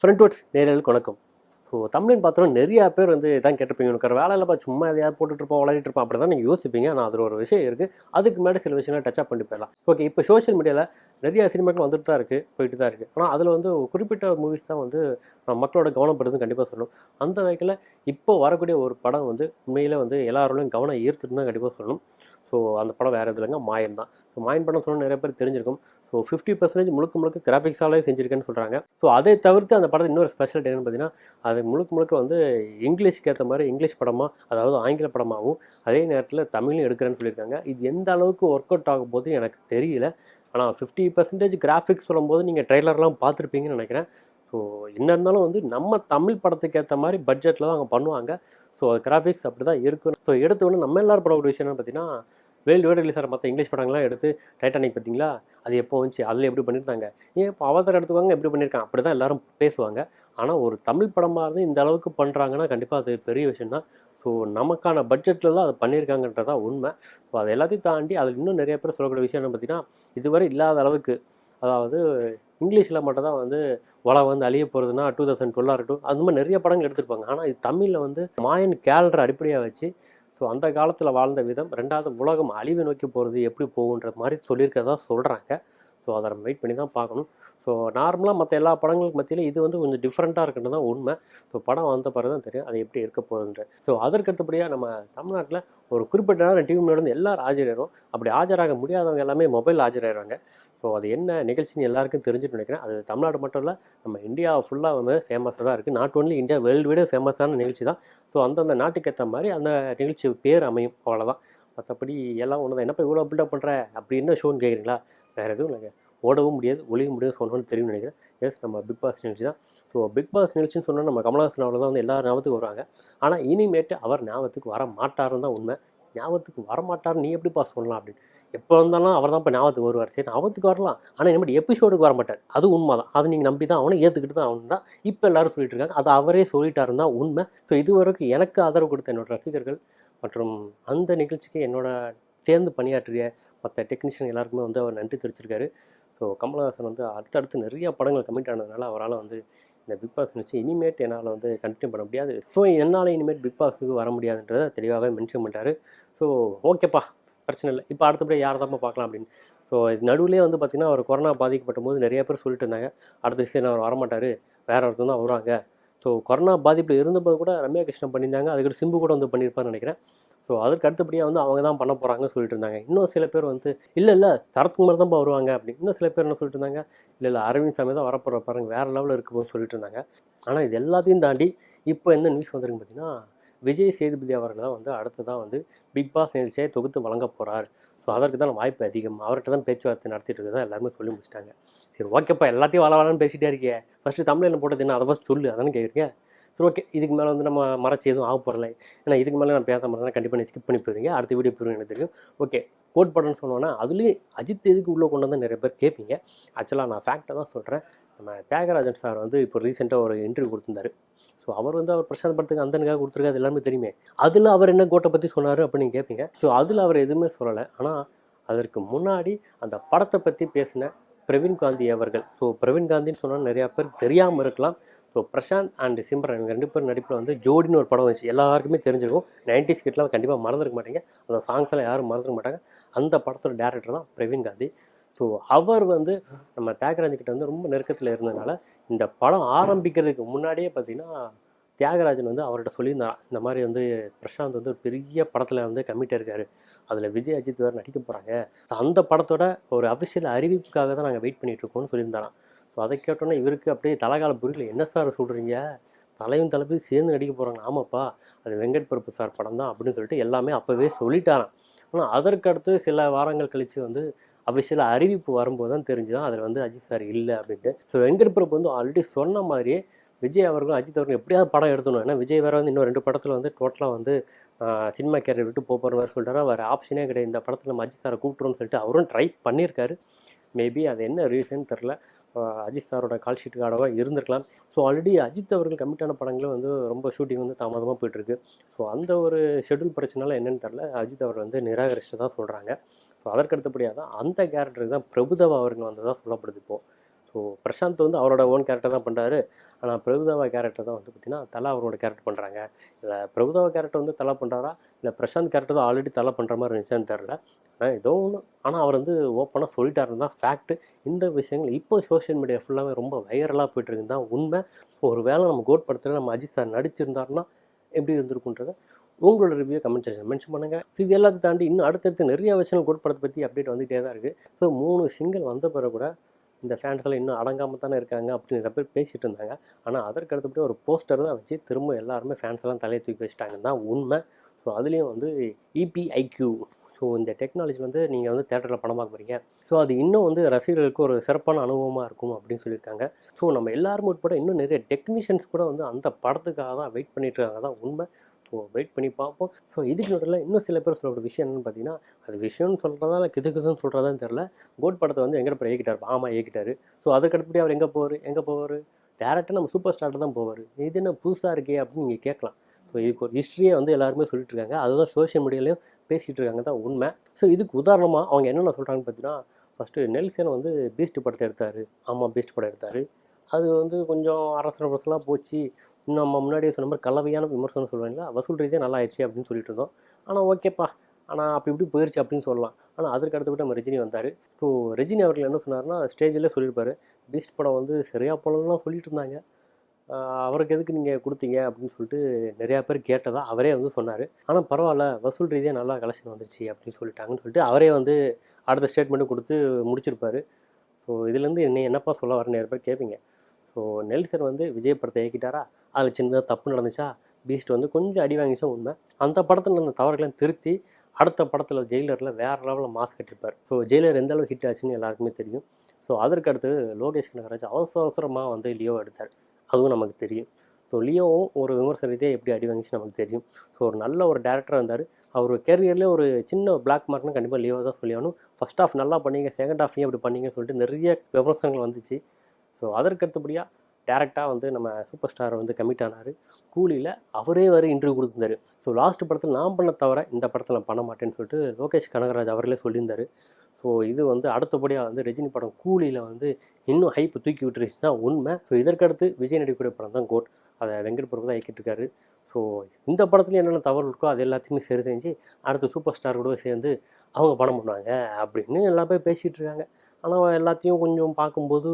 ஃப்ரண்ட்வுட்ஸ் நேயர்களுக்கு வணக்கம். ஸோ தமிழ்னு பார்த்தோன்னா நிறையா பேர் வந்து இதான் கேட்டிருப்பீங்க, எனக்கு வேலை இல்லைப்பா சும்மா எதையாவது போட்டுட்ருப்போம் விளையாடிட்டு இருப்போம் அப்படி தான் நீங்கள் யோசிப்பீங்க. ஆனால் அதில் ஒரு விஷயம் இருக்குது. அதுக்கு முன்னாடி சில விஷயங்கள் டச்சப் பண்ணிட்டு போயிடலாம். ஓகே, இப்போ சோஷியல் மீடியாவில் நிறையா சினிமாக்கள் வந்துட்டு தான் இருக்குது, போயிட்டு தான் இருக்குது. ஆனால் அதில் வந்து ஒரு குறிப்பிட்ட மூவிஸ் தான் வந்து மக்களோட கவனம் பெறுதுன்னு கண்டிப்பாக சொல்லணும். அந்த வகையில் இப்போ வரக்கூடிய ஒரு படம் வந்து உண்மையில் வந்து எல்லாரோடையும் கவனம் ஈர்த்துட்டு தான் கண்டிப்பாக சொல்லணும். ஸோ அந்த படம் வேறு எது இல்லைங்க, மாயன் தான். ஸோ மாயன் படம் சொன்னால் நிறைய பேர் தெரிஞ்சிருக்கும். ஸோ 50% முழுக்க கிராஃபிக்ஸாலே செஞ்சுருக்கேன்னு சொல்கிறாங்க. ஸோ அதை தவிர்த்து அந்த படத்தை இன்னொரு ஸ்பெஷல் என்னன்னு பார்த்தீங்கன்னா, அது முழுக்க வந்து இங்கிலீஷ்க்கு ஏற்ற மாதிரி இங்கிலீஷ் படமாக, அதாவது ஆங்கில படமாகவும் அதே நேரத்தில் தமிழும் எடுக்கிறேன்னு சொல்லியிருக்காங்க. இது எந்த அளவுக்கு ஒர்க் அவுட் ஆகும் போது எனக்கு தெரியல. ஆனால் 50% கிராஃபிக்ஸ் சொல்லும்போது நீங்கள் ட்ரெய்லர்லாம் பார்த்துருப்பீங்கன்னு நினைக்கிறேன். ஸோ என்ன இருந்தாலும் வந்து நம்ம தமிழ் படத்துக்கு ஏற்ற மாதிரி பட்ஜெட்டில் தான் அவங்க பண்ணுவாங்க. ஸோ கிராஃபிக்ஸ் அப்படி தான் இருக்கும். ஸோ எடுத்தோடனே நம்ம எல்லாரும் படம் ஒரு விஷயம் என்னன்னு பார்த்தீங்கன்னா, வேர்ல்டு வைடு ரிலீஸ் ஆகிற மற்ற இங்கிலீஷ் படங்கள்லாம் எடுத்து டைட்டானிக் பார்த்தீங்களா, அது எப்போ வந்துச்சு, அதில் எப்படி பண்ணியிருந்தாங்க, ஏன் இப்போ அவதார் எடுத்துக்காங்க எப்படி பண்ணியிருக்காங்க, அப்படி தான் எல்லோரும் பேசுவாங்க. ஆனால் ஒரு தமிழ் படமாக இருந்து இந்த அளவுக்கு பண்ணுறாங்கன்னா கண்டிப்பாக அது பெரிய விஷயம் தான். ஸோ நமக்கான பட்ஜெட்டில் தான் அதை பண்ணியிருக்காங்கன்றதான் உண்மை. ஸோ அது எல்லாத்தையும் தாண்டி அதில் இன்னும் நிறைய பேர் சொல்லக்கூடிய விஷயம் என்ன பார்த்தீங்கன்னா, இதுவரை இல்லாத அளவுக்கு, அதாவது இங்கிலீஷில் மட்டும் தான் வந்து உலகம் வந்து அழிய போகிறதுனா 2012 இருக்கட்டும், அந்த மாதிரி நிறைய படங்கள் எடுத்திருப்பாங்க. ஆனால் இது தமிழில் வந்து மாயன் கேலண்டர் அடிப்படையாக வச்சு, ஸோ அந்த காலத்தில் வாழ்ந்த விதம், ரெண்டாவது உலகம் அழிவை நோக்கி போகிறது எப்படி போகுன்ற மாதிரி சொல்லியிருக்கிறதா சொல்கிறாங்க. ஸோ அதை நம்ம வெயிட் பண்ணி தான் பார்க்கணும். ஸோ நார்மலாக மற்ற எல்லா படங்களுக்கு மத்தியில் இது வந்து கொஞ்சம் டிஃப்ரெண்ட்டாக இருக்குன்றது தான் உண்மை. ஸோ படம் வந்த பிறகு தான் தெரியும் அது எப்படி இருக்க போகுதுன்ற. ஸோ அதற்கு அடுத்தபடியாக நம்ம தமிழ்நாட்டில் ஒரு குறிப்பிட்ட நேரம் டிவி முன்னாடி எல்லாரும் ஆஜராயிரும். அப்படி ஆஜராக முடியாதவங்க எல்லாமே மொபைல் ஆஜராயிடுவாங்க. ஸோ அது என்ன நிகழ்ச்சின்னு எல்லாருக்கும் தெரிஞ்சுட்டு நினைக்கிறேன். அது தமிழ்நாடு மட்டும் இல்லை, நம்ம இந்தியா ஃபுல்லாக வந்து ஃபேமஸாக தான் இருக்குது. Not only India, world wide ஃபேமஸான நிகழ்ச்சி தான். ஸோ அந்தந்த நாட்டுக்கு ஏற்ற மாதிரி அந்த நிகழ்ச்சி பேர் அமையும், அவ்வளோதான். மற்றபடி எல்லாம் ஒன்று தான். என்னப்பா இவ்வளோ பில்டப் பண்ணுற, அப்படி என்ன ஷோன்னு கேட்குறீங்களா? வேறு எதுவும் இல்லைங்க. ஓடவும் முடியாது, ஒளிய முடியாது சொன்னோன்னு தெரியும்னு நினைக்கிறேன். எஸ், நம்ம பிக் பாஸ் நிகழ்ச்சி தான். ஸோ பிக் பாஸ் நிகழ்ச்சின்னு சொன்னால் நம்ம கமலஹாசன் அவர்கள் தான் வந்து எல்லாரும் ஞாபகத்துக்கு வருவாங்க. ஆனால் இனிமேட்டு அவர் ஞாபகத்துக்கு வர மாட்டாருன்னு தான் உண்மை. ஞாபகத்துக்கு வரமாட்டார் நீ எப்படிப்பா சொல்லலாம் அப்படின்னு. எப்போ வந்தாலும் அவர் தான் இப்போ ஞாபகத்துக்கு வருவார். சரி, ஞாபகத்துக்கு வரலாம், ஆனால் இனிமேட்டு எபிசோடுக்கு வர மாட்டார். அது உண்மை தான். அதை நீங்கள் நம்பி தான் அவனை ஏற்றுக்கிட்டு தான் அவனு தான் இப்போ எல்லோரும் சொல்லிட்டு இருக்காங்க. அது அவரே சொல்லிட்டாருன்னு தான் உண்மை. ஸோ இதுவரைக்கும் எனக்கு ஆதரவு கொடுத்த என்னோடய ரசிகர்கள் மற்றும் அந்த நிகழ்ச்சிக்கு என்னோட சேர்ந்து பணியாற்றிய மற்ற டெக்னீஷியன் எல்லாருக்குமே வந்து அவர் நன்றி தெரிவிச்சிருக்காரு. ஸோ கமலஹாசன் வந்து அடுத்தடுத்து நிறைய படங்கள் கமிட் ஆனதுனால அவரால் வந்து இந்த பிக் பாஸ் நினச்சி இனிமேட் என்னால் வந்து கண்டினியூ பண்ண முடியாது. ஸோ என்னால் இனிமேட் பிக் பாஸுக்கு வர முடியாதுன்றதை தெளிவாகவே மென்ஷன் பண்ணிட்டாரு. ஸோ ஓகேப்பா, பிரச்சனை இல்லை. இப்போ அடுத்தபடி யார் தான் பார்க்கலாம் அப்படின்னு. ஸோ இது நடுவிலே வந்து பார்த்திங்கன்னா அவர் கொரோனா பாதிக்கப்பட்ட போது நிறைய பேர் சொல்லிட்டு இருந்தாங்க, அடுத்த சீசன் அவர் வரமாட்டார், வேறு ஒருத்தர் தான் வருவாங்க. ஸோ கொரோனா பாதிப்பில் இருந்தபோது கூட ரம்யா கிருஷ்ணன் பண்ணியிருந்தாங்க, அதுக்கடுத்து சிம்பு கூட வந்து பண்ணியிருப்பான்னு நினைக்கிறேன். ஸோ அதுக்கு அடுத்தபடியாக வந்து அவங்க தான் பண்ண போகிறாங்கன்னு சொல்லிட்டு இருந்தாங்க. இன்னும் சில பேர் வந்து இல்லை சரத்குமார் தான் வருவாங்க அப்படின்னு. இன்னும் சில பேர் என்ன சொல்லிட்டு இருந்தாங்க, இல்லை அரவிந்த் சாமி தான் வரப்போகிற பாருங்க, வேறு லெவலில் இருக்குன்னு சொல்லிட்டு இருந்தாங்க. ஆனால் இது எல்லாத்தையும் தாண்டி இப்போ என்ன நியூஸ் வந்திருக்கு பார்த்தீங்கன்னா, விஜய் சேதுபதி அவர்கள் தான் வந்து அடுத்ததான் வந்து பிக் பாஸ் நிகழ்ச்சியை தொகுத்து வழங்க போகிறார். ஸோ அதற்கு தான் வாய்ப்பு அதிகம், அவர்கிட்ட தான் பேச்சுவார்த்தை நடத்திட்டு இருக்கதான் எல்லாருமே சொல்லி முடிச்சிட்டாங்க. சரி ஓகேப்பா, எல்லாத்தையும் வளன்னு பேசிகிட்டே இருக்கே, ஃபஸ்ட்டு தமிழில் போட்டது என்ன, அதை ஃபஸ்ட் சொல்லு, அதானே கேட்குறீங்க. சரி ஓகே, இதுக்கு மேலே வந்து நம்ம மறைச்சி எதுவும் ஆக போகிறல. ஏன்னா இதுக்கு மேலே நான் பேச மாட்டேன்னா கண்டிப்பாக நீ ஸ்கிப் பண்ணி போயிருங்க, அடுத்த வீடியோ போயிருங்க எனக்கு தெரியும். ஓகே, கோட் படம்னு சொன்னோன்னா அதுலேயும் அஜித் எதுக்கு உள்ளே கொண்டு வந்து நிறைய பேர் கேட்பீங்க. ஆக்சுவலாக நான் ஃபேக்டை தான் சொல்கிறேன். நம்ம தியாகராஜன் சார் வந்து இப்போ ரீசெண்டாக ஒரு இன்டர்வியூ கொடுத்துருந்தாரு. ஸோ அவர் வந்து அவர் பிரசாந்த் படத்துக்கு அந்தனுக்காக கொடுத்துருக்காது எல்லாமே தெரியுமே. அதில் அவர் என்ன கோட்டை பற்றி சொன்னார் அப்படின்னு கேட்பீங்க. ஸோ அதில் அவர் எதுவுமே சொல்லலை. ஆனால் அதற்கு முன்னாடி அந்த படத்தை பற்றி பேசின பிரவீன் காந்தி அவர்கள். ஸோ பிரவீன் காந்தின்னு சொன்னால் நிறையா பேருக்கு தெரியாமல் இருக்கலாம். ஸோ பிரசாந்த் அண்ட் சிம்ரன் இவங்க 2 பேர் நடிப்பில் வந்து ஜோடின்னு ஒரு படம் வச்சு எல்லாருக்குமே தெரிஞ்சிருக்கும். 90s கிட்டலாம் கண்டிப்பாக மறந்துருக்க மாட்டீங்க. அந்த சாங்ஸ் எல்லாம் யாரும் மறந்துருக்க மாட்டாங்க. அந்த படத்தோட டேரக்டர் தான் பிரவீன் காந்தி. ஸோ அவர் வந்து நம்ம தியாகராஜன்கிட்ட வந்து ரொம்ப நெருக்கத்தில் இருந்ததுனால இந்த படம் ஆரம்பிக்கிறதுக்கு முன்னாடியே பார்த்திங்கன்னா தியாகராஜன் வந்து அவர்கிட்ட சொல்லியிருந்தான், இந்த மாதிரி வந்து பிரசாந்த் வந்து ஒரு பெரிய படத்தில் வந்து கமிட்டாக இருக்கார், அதில் விஜய் அஜித் வேறு நடிக்க போகிறாங்க, அந்த படத்தோட ஒரு அஃபிஷியல் அறிவிப்புக்காக தான் நாங்கள் வெயிட் பண்ணிகிட்ருக்கோம்னு சொல்லியிருந்தாராம். ஸோ அதை கேட்டோன்னே இவருக்கு அப்படியே தலைகால புரியல. என்ன சார் சொல்கிறீங்க, தலையும் தளபதி சேர்ந்து நடிக்க போகிறாங்க? ஆமாப்பா, அது வெங்கட் பிரபு சார் படம் தான் அப்படின்னு சொல்லிட்டு எல்லாமே அப்போவே சொல்லிட்டாராம். ஆனால் அதற்கடுத்து சில வாரங்கள் கழித்து வந்து அஃபிஷியலாக அறிவிப்பு வரும்போது தான் தெரிஞ்சுதான் அதில் வந்து அஜித் சார் இல்லை அப்படின்ட்டு. ஸோ வெங்கட் பிரபு வந்து ஆல்ரெடி சொன்ன மாதிரியே விஜய் அவர்களும் அஜித் அவர்களும் எப்படியாவது படம் எடுத்தணும். ஏன்னா விஜய் வேறு வந்து இன்னும் 2 படத்தில் வந்து டோட்டலாக வந்து சினிமா கேரியர் விட்டு போகிற மாதிரி சொல்லிட்டாரா, வேறு ஆப்ஷனே கிடையாது, இந்த படத்தில் நம்ம அஜித் சாரை கூப்பிட்றோன்னு சொல்லிட்டு அவரும் ட்ரை பண்ணியிருக்காரு. மேபி அது என்ன ரீசன் தெரில, அஜித் சாரோட கால் ஷீட்டுக்காகவா இருந்திருக்கலாம். ஸோ ஆல்ரெடி அஜித் அவர்கள் கமிட்டான படங்களும் வந்து ரொம்ப ஷூட்டிங் வந்து தாமதமாக போயிட்டுருக்கு. ஸோ அந்த ஒரு ஷெட்யூல் பிரச்சனால என்னென்னு தெரில, அஜித் அவர் வந்து நிராகரிச்சு தான் சொல்கிறாங்க. ஸோ அதற்கடுத்தபடியாக தான் அந்த கேரக்டருக்கு தான் பிரபுதேவா அவர்கள் வந்து தான் சொல்லப்படுது இப்போது. ஸோ பிரசாந்த் வந்து அவரோட ஓன் கேரக்டர் தான் பண்ணுறாரு. ஆனால் பிரபுதேவா கேரக்டர் தான் வந்து பார்த்திங்கன்னா தலா அவரோட கேரக்டர் பண்ணுறாங்க. இல்லை பிரபுதேவா கேரக்டர் வந்து தலா பண்ணுறாரா, இல்லை பிரசாந்த் கேரக்டர் தான் ஆல்ரெடி தலா பண்ணுற மாதிரி இருந்துச்சான்னு தெரில. ஆனால் ஏதோ ஒன்று. ஆனால் அவர் வந்து ஓப்பனாக சொல்லிட்டாருன்னு தான் ஃபேக்ட்டு. இந்த விஷயங்கள் இப்போ சோஷியல் மீடியா ஃபுல்லாகவே ரொம்ப வைரலாக போய்ட்டுருக்குன்னு தான் உண்மை. ஒரு வேளை நம்ம கோட் படத்தில் நம்ம அஜித் சார் நடிச்சிருந்தாருன்னா எப்படி இருந்திருக்குன்றதை உங்களோட ரிவ்யூ கமெண்ட் செக்ஷன் மென்ஷன் பண்ணுங்கள். இது எல்லாத்தையும் தாண்டி இன்னும் அடுத்தடுத்து நிறைய விஷயங்கள் கோட் படத்தை பற்றி அப்டேட் வந்துகிட்டே தான் இருக்குது. ஸோ 3 சிங்கிள் வந்த பிறகு கூட இந்த ஃபேன்ஸ் எல்லாம் இன்னும் அடங்காமல் தானே இருக்காங்க அப்படின்ற பேர் பேசிகிட்டு இருந்தாங்க. ஆனால் அதற்கு அடுத்தபடி ஒரு போஸ்டர் தான் வச்சு திரும்ப எல்லாருமே ஃபேன்ஸ் எல்லாம் தலையை தூக்கி வச்சுட்டாங்கன்னு தான் உண்மை. ஸோ அதுலேயும் வந்து இபிஐக்யூ, ஸோ இந்த டெக்னாலஜி வந்து நீங்கள் வந்து தேட்டரில் படம் பார்க்க போகிறீங்க. ஸோ அது இன்னும் வந்து ரசிகர்களுக்கு ஒரு சிறப்பான அனுபவமாக இருக்கும் அப்படின்னு சொல்லியிருக்காங்க. ஸோ நம்ம எல்லாரும் உட்பட இன்னும் நிறைய டெக்னீஷியன்ஸ் கூட வந்து அந்த படத்துக்காக தான் வெயிட் பண்ணிட்டு இருக்காங்க தான் உண்மை. ஸோ வெயிட் பண்ணி பார்ப்போம். ஸோ இதுக்கு நடுவில் இன்னும் சில பேர் சொல்கிற விஷயம் என்னென்னு பார்த்தீங்கன்னா, அது விஷயம்னு சொல்கிறதா இல்லை கிதுன்னு சொல்கிறதான்னு தெரில. கோட் படத்தை வந்து எங்கடப்பறம் இயக்கிட்டார், ஆமாம் இயக்கிட்டார். ஸோ அதுக்கடுத்தபடி அவர் எங்கே போவார்? டேரக்டாக நம்ம சூப்பர் ஸ்டார்ட்டு தான் போவார். இது என்ன புதுசாக இருக்கே அப்படின்னு நீங்கள் கேட்கலாம். ஸோ இதுக்கு ஒரு ஹிஸ்ட்ரியை வந்து எல்லாருமே சொல்லிட்டு இருக்காங்க. அதுதான் சோஷியல் மீடியாலையும் பேசிகிட்டு இருக்காங்க தான் உண்மை. ஸோ இதுக்கு உதாரணமாக அவங்க என்னென்ன சொல்கிறாங்கன்னு பார்த்தீங்கன்னா, ஃபஸ்ட்டு நெல்சன் வந்து பீஸ்ட் படத்தை எடுத்தார். ஆமாம் பீஸ்ட் படம் எடுத்தார். அது வந்து கொஞ்சம் அரசு பரசலாக போச்சு. நம்ம முன்னாடியே சொன்ன மாதிரி கலவையான விமர்சனம் சொல்லுவாங்களா, வசூல் ரீதியாக நல்லா ஆயிடுச்சு அப்படின்னு சொல்லிட்டு இருந்தோம். ஆனால் ஓகேப்பா, ஆனால் அப்படி இப்படி போயிடுச்சு அப்படின்னு சொல்லலாம். ஆனால் அதற்கு அடுத்தபடி நம்ம ரஜினி வந்தார். ஸோ ரஜினி அவர்கள் என்ன சொன்னார்னா, ஸ்டேஜில் சொல்லியிருப்பார், பீஸ்ட் படம் வந்து சரியாக போகலன்னுலாம் சொல்லிட்டு இருந்தாங்க, அவருக்கு எதுக்கு நீங்கள் கொடுத்தீங்க அப்படின்னு சொல்லிட்டு நிறையா பேர் கேட்டதா அவரே வந்து சொன்னார். ஆனால் பரவாயில்ல, வசூல் ரீதியாக நல்லா கலெக்ஷன் வந்துருச்சு அப்படின்னு சொல்லிட்டாங்கன்னு சொல்லிட்டு அவரே வந்து அடுத்த ஸ்டேட்மெண்ட்டும் கொடுத்து முடிச்சிருப்பார். ஸோ இதுலேருந்து என்னப்பா சொல்ல வரேன்னு நிறைய பேர் கேட்பீங்க. ஸோ நெல்சன் வந்து விஜய் படத்தை இயக்கிட்டாரா, அதில் சின்னதாக தப்பு நடந்துச்சா, பீஸ்ட் வந்து கொஞ்சம் அடி வாங்கிச்சா உண்மை. அந்த படத்தில் அந்த தவறுகளையும் திருத்தி அடுத்த படத்தில் ஜெயிலரில் வேறு லெவலில் மாஸ் கட்டிருப்பார். ஸோ ஜெயிலர் எந்த அளவுக்கு ஹிட் ஆச்சுன்னு எல்லாருக்குமே தெரியும். ஸோ அதற்கு அடுத்து லோகேஷ் கனகராஜ் அவசரமாக வந்து லியோ எடுத்தார். அதுவும் நமக்கு தெரியும். ஸோ லியோவும் ஒரு விமர்சன ரீதியாக எப்படி அடி வாங்கிச்சு நமக்கு தெரியும். ஸோ ஒரு நல்ல ஒரு டேரக்டராக இருந்தார். அவர் கேரியர்லேயே ஒரு சின்ன பிளாக் மார்க்னு கண்டிப்பாக லியோ தான் சொல்லி ஆகணும். ஃபஸ்ட் ஹாஃப் நல்லா பண்ணீங்க, செகண்ட் ஹாஃப் அப்படி பண்ணீங்கன்னு சொல்லிட்டு நிறைய விமர்சனங்கள் வந்துச்சு. ஸோ அதற்கு அடுத்தபடியாக டேரெக்டாக வந்து நம்ம சூப்பர் ஸ்டார் வந்து கமிட் ஆனார். கூலியில் அவரே வரை இன்டர்வியூ கொடுத்துருந்தாரு. ஸோ லாஸ்ட் படத்தில் நான் பண்ண தவிர இந்த படத்தில் நான் பண்ண மாட்டேன்னு சொல்லிட்டு லோகேஷ் கனகராஜ் அவர்களே சொல்லியிருந்தார். ஸோ இது வந்து அடுத்தபடியாக வந்து ரஜினி படம் கூலியில் வந்து இன்னும் ஹைப்பு தூக்கி விட்டுருச்சு தான் உண்மை. ஸோ இதற்கடுத்து விஜய் நடிக்கக்கூடிய படம் தான் கோட். அதை வெங்கட் பிரபு தான் இயக்கிட்டு இருக்காரு. ஸோ இந்த படத்துலேயும் என்னென்ன தவறு இருக்கோ அது எல்லாத்தையுமே சரி செஞ்சு அடுத்த சூப்பர் ஸ்டார் கூட சேர்ந்து அவங்க படம் பண்ணுவாங்க அப்படின்னு எல்லா பேர் பேசிகிட்டு இருக்காங்க. ஆனால் எல்லாத்தையும் கொஞ்சம் பார்க்கும்போது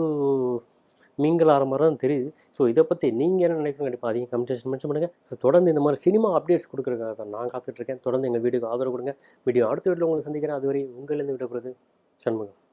மிங்கிள் ஆகிற மாதிரி தான் தெரியுது. ஸோ இதை பற்றி நீங்கள் என்ன நினைக்கிறீங்க? கண்டிப்பாக அதிகம் கமெண்ட் செக்ஷன் மென்ஷன் பண்ணுங்கள். ஸோ தொடர்ந்து இந்த மாதிரி சினிமா அப்டேட்ஸ் கொடுக்குறதுக்காக தான் நான் காத்துட்ருக்கேன். தொடர்ந்து எங்கள் வீடியோக்கு ஆதரவு கொடுங்க. அடுத்த வீடியோவில் உங்களை சந்திக்கிறேன். அதுவரை உங்களிருந்து விடப்படுறது சண்முகம்.